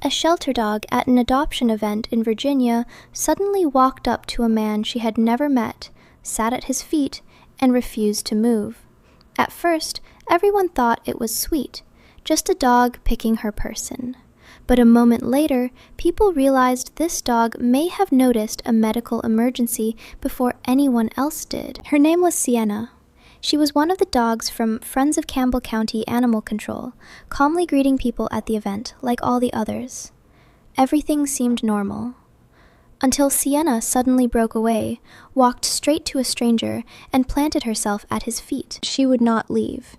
A shelter dog at an adoption event in Virginia suddenly walked up to a man she had never met, sat at his feet, and refused to move. At first, everyone thought it was sweet, just a dog picking her person. But a moment later, people realized this dog may have noticed a medical emergency before anyone else did. Her name was Sienna. She was one of the dogs from Friends of Campbell County Animal Control, calmly greeting people at the event, like all the others. Everything seemed normal. Until Sienna suddenly broke away, walked straight to a stranger, and planted herself at his feet. She would not leave.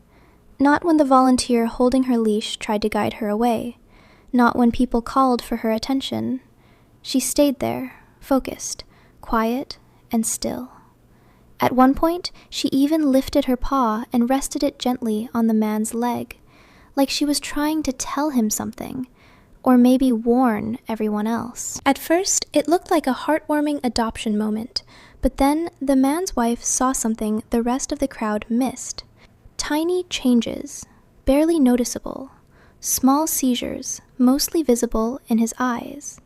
Not when the volunteer holding her leash tried to guide her away. Not when people called for her attention. She stayed there, focused, quiet, and still. At one point, she even lifted her paw and rested it gently on the man's leg, like she was trying to tell him something, or maybe warn everyone else. At first, it looked like a heartwarming adoption moment, but then the man's wife saw something the rest of the crowd missed. Tiny changes, barely noticeable, small seizures, mostly visible in his eyes.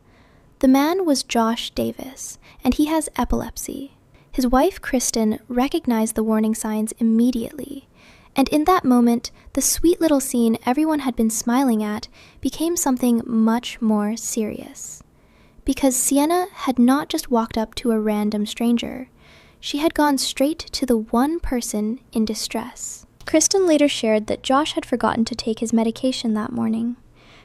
The man was Josh Davis, and he has epilepsy. His wife, Kristen, recognized the warning signs immediately, and in that moment, the sweet little scene everyone had been smiling at became something much more serious. Because Sienna had not just walked up to a random stranger, she had gone straight to the one person in distress. Kristen later shared that Josh had forgotten to take his medication that morning.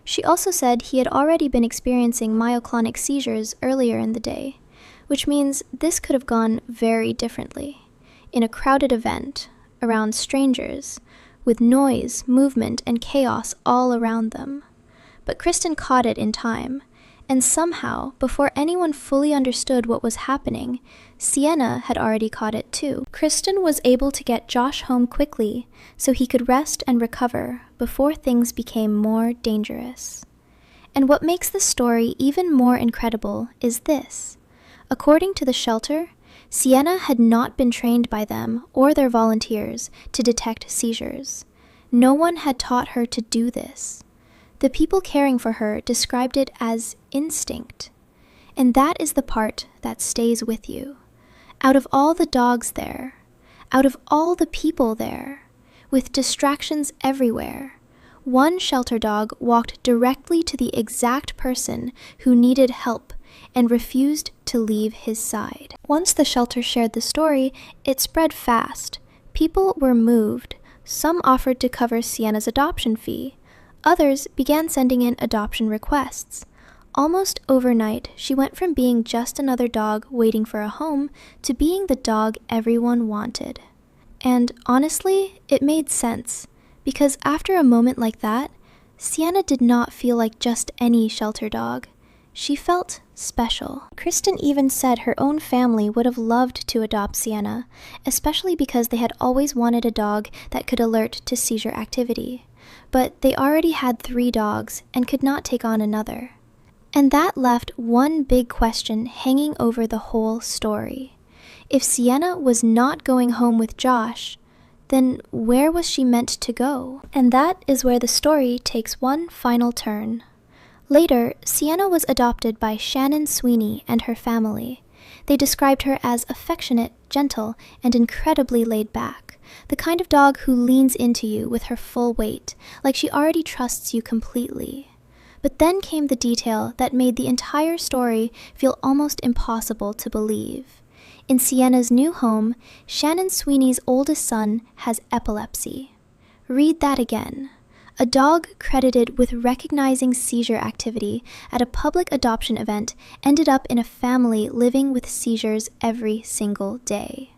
She also said he had already been experiencing myoclonic seizures earlier in the day, which means this could have gone very differently. In a crowded event, around strangers, with noise, movement, and chaos all around them. But Kristen caught it in time, and somehow, before anyone fully understood what was happening, Sienna had already caught it too. Kristen was able to get Josh home quickly so he could rest and recover before things became more dangerous. And what makes the story even more incredible is this. According to the shelter, Sienna had not been trained by them or their volunteers to detect seizures. No one had taught her to do this. The people caring for her described it as instinct. And that is the part that stays with you. Out of all the dogs there, out of all the people there, with distractions everywhere, one shelter dog walked directly to the exact person who needed help and refused to leave his side. Once the shelter shared the story, it spread fast. People were moved. Some offered to cover Sienna's adoption fee. Others began sending in adoption requests. Almost overnight, she went from being just another dog waiting for a home to being the dog everyone wanted. And honestly, it made sense, because after a moment like that, Sienna did not feel like just any shelter dog. She felt special. Kristen even said her own family would have loved to adopt Sienna, especially because they had always wanted a dog that could alert to seizure activity. But they already had 3 dogs and could not take on another. And that left one big question hanging over the whole story. If Sienna was not going home with Josh, then where was she meant to go? And that is where the story takes one final turn. Later, Sienna was adopted by Shannon Sweeney and her family. They described her as affectionate, gentle, and incredibly laid back, the kind of dog who leans into you with her full weight, like she already trusts you completely. But then came the detail that made the entire story feel almost impossible to believe. In Sienna's new home, Shannon Sweeney's oldest son has epilepsy. Read that again. A dog credited with recognizing seizure activity at a public adoption event ended up in a family living with seizures every single day.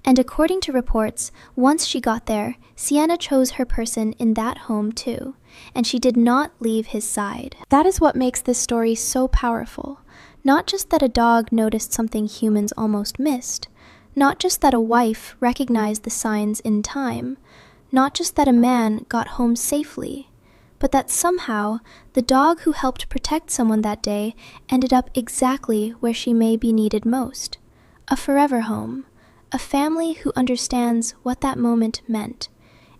And according to reports, once she got there, Sienna chose her person in that home too, and she did not leave his side. That is what makes this story so powerful. Not just that a dog noticed something humans almost missed, not just that a wife recognized the signs in time, not just that a man got home safely, but that somehow the dog who helped protect someone that day ended up exactly where she may be needed most. A forever home, a family who understands what that moment meant,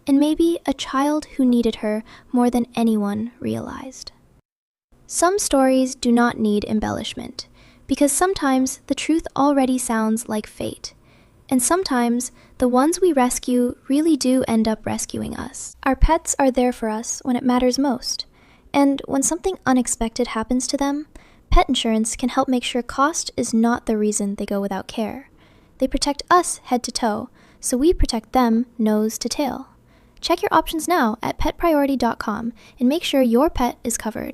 and maybe a child who needed her more than anyone realized. Some stories do not need embellishment, because sometimes the truth already sounds like fate. And sometimes the ones we rescue really do end up rescuing us. Our pets are there for us when it matters most. And when something unexpected happens to them, pet insurance can help make sure cost is not the reason they go without care. They protect us head to toe, so we protect them nose to tail. Check your options now at petpriority.com and make sure your pet is covered.